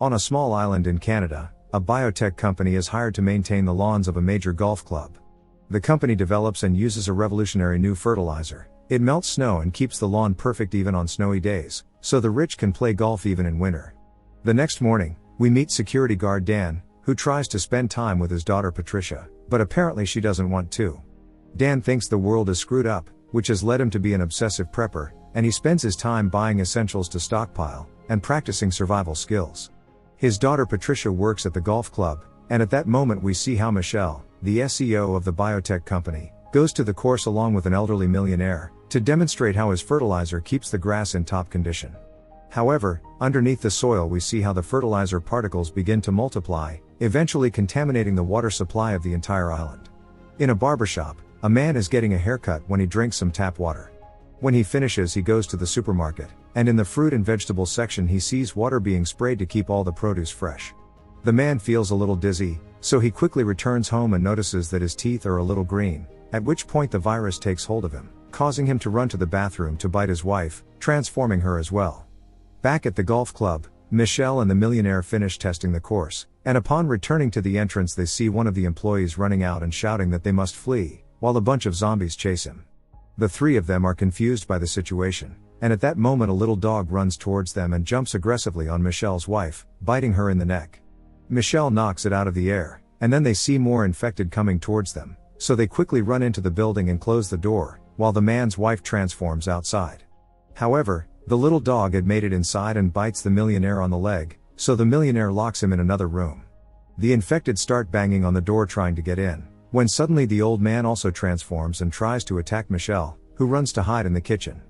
On a small island in Canada, a biotech company is hired to maintain the lawns of a major golf club. The company develops and uses a revolutionary new fertilizer. It melts snow and keeps the lawn perfect even on snowy days, so the rich can play golf even in winter. The next morning, we meet security guard Dan, who tries to spend time with his daughter Patricia, but apparently she doesn't want to. Dan thinks the world is screwed up, which has led him to be an obsessive prepper, and he spends his time buying essentials to stockpile, and practicing survival skills. His daughter Patricia works at the golf club, and at that moment we see how Michelle, the CEO of the biotech company, goes to the course along with an elderly millionaire, to demonstrate how his fertilizer keeps the grass in top condition. However, underneath the soil we see how the fertilizer particles begin to multiply, eventually contaminating the water supply of the entire island. In a barbershop, a man is getting a haircut when he drinks some tap water. When he finishes he goes to the supermarket, and in the fruit and vegetable section he sees water being sprayed to keep all the produce fresh. The man feels a little dizzy, so he quickly returns home and notices that his teeth are a little green, at which point the virus takes hold of him, causing him to run to the bathroom to bite his wife, transforming her as well. Back at the golf club, Michelle and the millionaire finish testing the course, and upon returning to the entrance they see one of the employees running out and shouting that they must flee, while a bunch of zombies chase him. The three of them are confused by the situation, and at that moment a little dog runs towards them and jumps aggressively on Michelle's wife, biting her in the neck. Michelle knocks it out of the air, and then they see more infected coming towards them, so they quickly run into the building and close the door, while the man's wife transforms outside. However, the little dog had made it inside and bites the millionaire on the leg, so the millionaire locks him in another room. The infected start banging on the door trying to get in, when suddenly the old man also transforms and tries to attack Michelle, who runs to hide in the kitchen.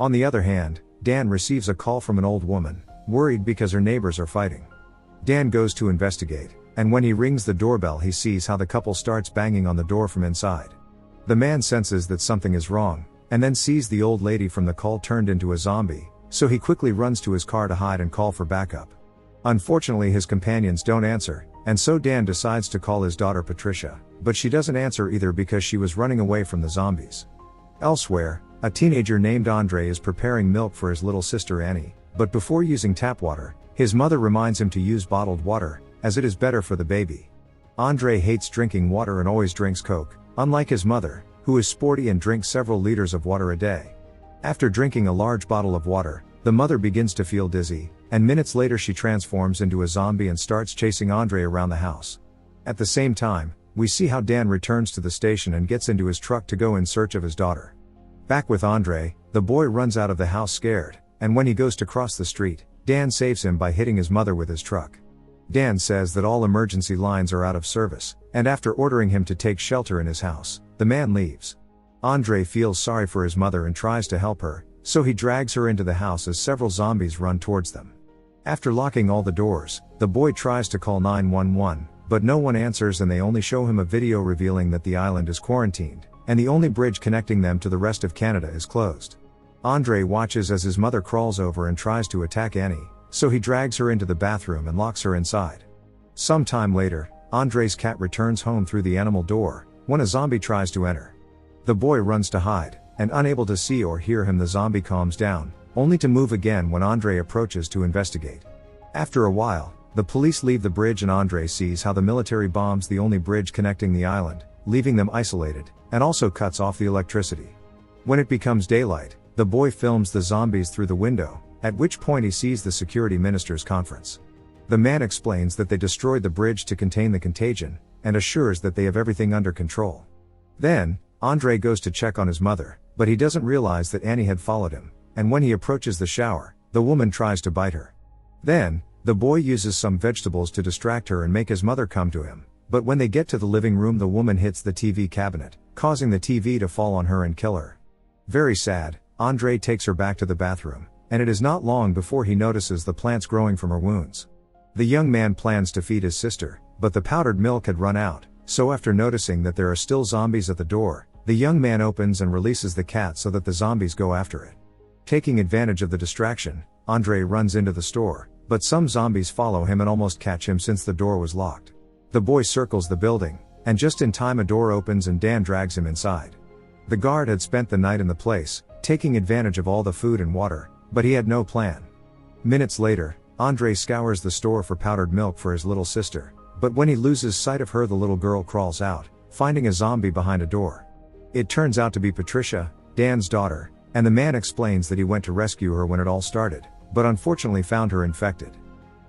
On the other hand, Dan receives a call from an old woman, worried because her neighbors are fighting. Dan goes to investigate, and when he rings the doorbell he sees how the couple starts banging on the door from inside. The man senses that something is wrong, and then sees the old lady from the call turned into a zombie, so he quickly runs to his car to hide and call for backup. Unfortunately his companions don't answer, and so Dan decides to call his daughter Patricia, but she doesn't answer either because she was running away from the zombies. Elsewhere, a teenager named Andre is preparing milk for his little sister Annie, but before using tap water, his mother reminds him to use bottled water, as it is better for the baby. Andre hates drinking water and always drinks Coke, unlike his mother, who is sporty and drinks several liters of water a day. After drinking a large bottle of water, the mother begins to feel dizzy, and minutes later she transforms into a zombie and starts chasing Andre around the house. At the same time, we see how Dan returns to the station and gets into his truck to go in search of his daughter. Back with Andre, the boy runs out of the house scared, and when he goes to cross the street, Dan saves him by hitting his mother with his truck. Dan says that all emergency lines are out of service, and after ordering him to take shelter in his house, the man leaves. Andre feels sorry for his mother and tries to help her, so he drags her into the house as several zombies run towards them. After locking all the doors, the boy tries to call 911, but no one answers and they only show him a video revealing that the island is quarantined, and the only bridge connecting them to the rest of Canada is closed. Andre watches as his mother crawls over and tries to attack Annie, so he drags her into the bathroom and locks her inside. Some time later, Andre's cat returns home through the animal door, when a zombie tries to enter. The boy runs to hide, and unable to see or hear him the zombie calms down, only to move again when Andre approaches to investigate. After a while, the police leave the bridge and Andre sees how the military bombs the only bridge connecting the island, leaving them isolated, and also cuts off the electricity. When it becomes daylight, the boy films the zombies through the window, at which point he sees the security minister's conference. The man explains that they destroyed the bridge to contain the contagion, and assures that they have everything under control. Then, Andre goes to check on his mother, but he doesn't realize that Annie had followed him, and when he approaches the shower, the woman tries to bite her. Then, the boy uses some vegetables to distract her and make his mother come to him, but when they get to the living room the woman hits the TV cabinet, causing the TV to fall on her and kill her. Very sad, Andre takes her back to the bathroom, and it is not long before he notices the plants growing from her wounds. The young man plans to feed his sister, but the powdered milk had run out, so after noticing that there are still zombies at the door, the young man opens and releases the cat so that the zombies go after it. Taking advantage of the distraction, Andre runs into the store, but some zombies follow him and almost catch him since the door was locked. The boy circles the building, and just in time a door opens and Dan drags him inside. The guard had spent the night in the place, taking advantage of all the food and water, but he had no plan. Minutes later, Andre scours the store for powdered milk for his little sister, but when he loses sight of her, the little girl crawls out, finding a zombie behind a door. It turns out to be Patricia, Dan's daughter, and the man explains that he went to rescue her when it all started, but unfortunately found her infected.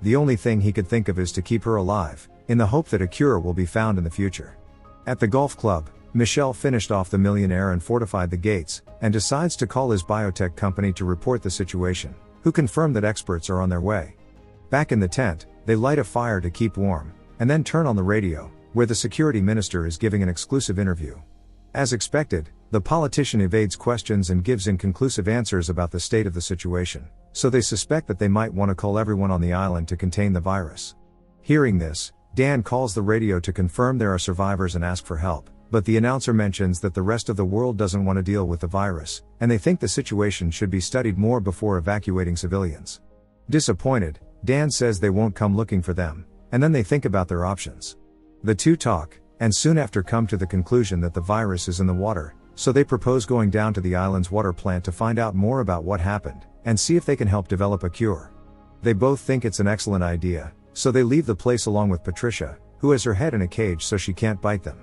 The only thing he could think of is to keep her alive, in the hope that a cure will be found in the future. At the golf club, Michel finished off the millionaire and fortified the gates, and decides to call his biotech company to report the situation, who confirm that experts are on their way. Back in the tent, they light a fire to keep warm, and then turn on the radio, where the security minister is giving an exclusive interview. As expected, the politician evades questions and gives inconclusive answers about the state of the situation, so they suspect that they might want to call everyone on the island to contain the virus. Hearing this, Dan calls the radio to confirm there are survivors and ask for help, but the announcer mentions that the rest of the world doesn't want to deal with the virus, and they think the situation should be studied more before evacuating civilians. Disappointed, Dan says they won't come looking for them, and then they think about their options. The two talk, and soon after come to the conclusion that the virus is in the water, so they propose going down to the island's water plant to find out more about what happened, and see if they can help develop a cure. They both think it's an excellent idea, so they leave the place along with Patricia, who has her head in a cage so she can't bite them.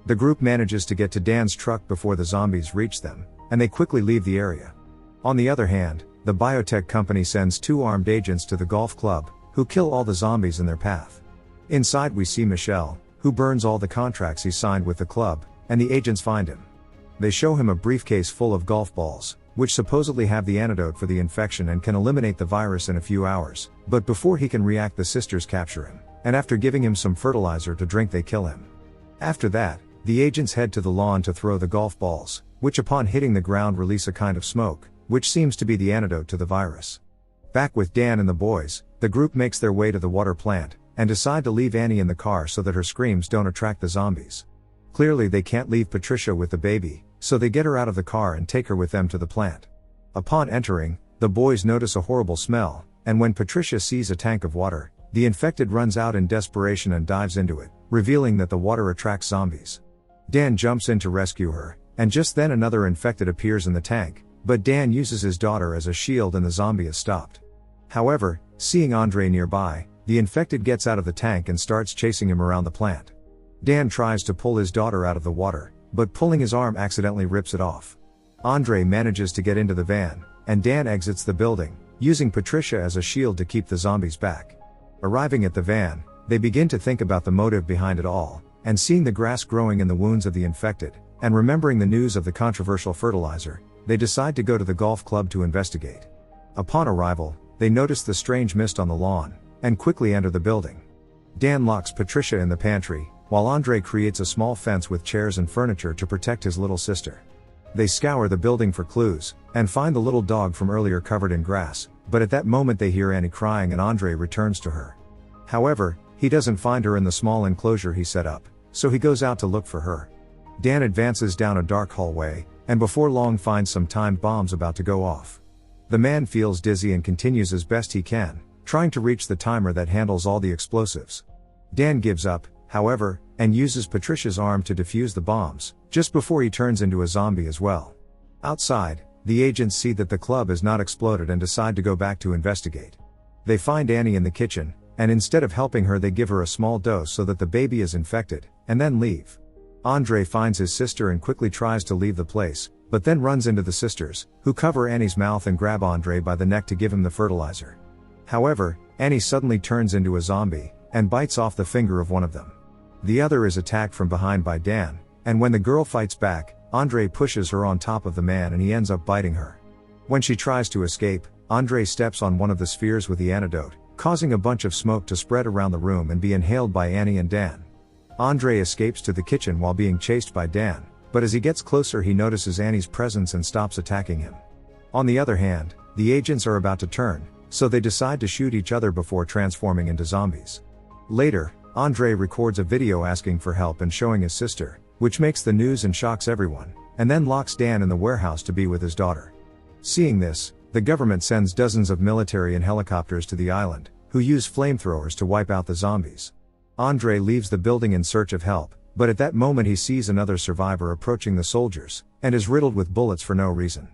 The group manages to get to Dan's truck before the zombies reach them, and they quickly leave the area. On the other hand, the biotech company sends 2 armed agents to the golf club, who kill all the zombies in their path. Inside we see Michel, who burns all the contracts he signed with the club, and the agents find him. They show him a briefcase full of golf balls, which supposedly have the antidote for the infection and can eliminate the virus in a few hours, but before he can react the sisters capture him, and after giving him some fertilizer to drink they kill him. After that, the agents head to the lawn to throw the golf balls, which upon hitting the ground release a kind of smoke, which seems to be the antidote to the virus. Back with Dan and the boys, the group makes their way to the water plant, and decide to leave Annie in the car so that her screams don't attract the zombies. Clearly they can't leave Patricia with the baby, so they get her out of the car and take her with them to the plant. Upon entering, the boys notice a horrible smell, and when Patricia sees a tank of water, the infected runs out in desperation and dives into it, revealing that the water attracts zombies. Dan jumps in to rescue her, and just then another infected appears in the tank, but Dan uses his daughter as a shield and the zombie is stopped. However, seeing Andre nearby, the infected gets out of the tank and starts chasing him around the plant. Dan tries to pull his daughter out of the water, but pulling his arm accidentally rips it off. Andre manages to get into the van, and Dan exits the building, using Patricia as a shield to keep the zombies back. Arriving at the van, they begin to think about the motive behind it all, and seeing the grass growing in the wounds of the infected, and remembering the news of the controversial fertilizer, they decide to go to the golf club to investigate. Upon arrival, they notice the strange mist on the lawn, and quickly enter the building. Dan locks Patricia in the pantry, while Andre creates a small fence with chairs and furniture to protect his little sister. They scour the building for clues, and find the little dog from earlier covered in grass, but at that moment they hear Annie crying and Andre returns to her. However, he doesn't find her in the small enclosure he set up, so he goes out to look for her. Dan advances down a dark hallway, and before long finds some timed bombs about to go off. The man feels dizzy and continues as best he can, trying to reach the timer that handles all the explosives. Dan gives up, however, and uses Patricia's arm to defuse the bombs, just before he turns into a zombie as well. Outside, the agents see that the club is not exploded and decide to go back to investigate. They find Annie in the kitchen, and instead of helping her they give her a small dose so that the baby is infected, and then leave. Andre finds his sister and quickly tries to leave the place, but then runs into the sisters, who cover Annie's mouth and grab Andre by the neck to give him the fertilizer. However, Annie suddenly turns into a zombie, and bites off the finger of one of them. The other is attacked from behind by Dan, and when the girl fights back, Andre pushes her on top of the man and he ends up biting her. When she tries to escape, Andre steps on one of the spheres with the antidote, causing a bunch of smoke to spread around the room and be inhaled by Annie and Dan. Andre escapes to the kitchen while being chased by Dan, but as he gets closer he notices Annie's presence and stops attacking him. On the other hand, the agents are about to turn, so they decide to shoot each other before transforming into zombies. Later, Andre records a video asking for help and showing his sister, which makes the news and shocks everyone, and then locks Dan in the warehouse to be with his daughter. Seeing this, the government sends dozens of military and helicopters to the island, who use flamethrowers to wipe out the zombies. Andre leaves the building in search of help, but at that moment he sees another survivor approaching the soldiers, and is riddled with bullets for no reason.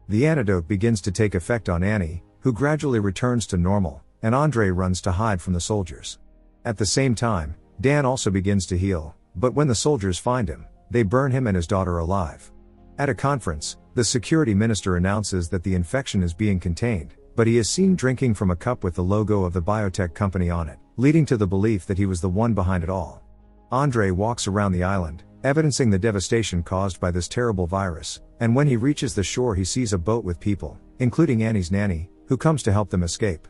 The antidote begins to take effect on Annie, who gradually returns to normal, and Andre runs to hide from the soldiers. At the same time, Dan also begins to heal, but when the soldiers find him, they burn him and his daughter alive. At a conference, the security minister announces that the infection is being contained, but he is seen drinking from a cup with the logo of the biotech company on it, leading to the belief that he was the one behind it all. Andre walks around the island, evidencing the devastation caused by this terrible virus, and when he reaches the shore he sees a boat with people, including Annie's nanny, who comes to help them escape.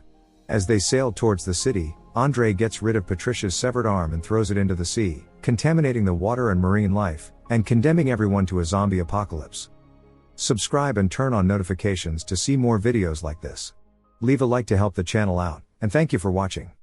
As they sail towards the city, Andre gets rid of Patricia's severed arm and throws it into the sea, contaminating the water and marine life, and condemning everyone to a zombie apocalypse. Subscribe and turn on notifications to see more videos like this. Leave a like to help the channel out, and thank you for watching.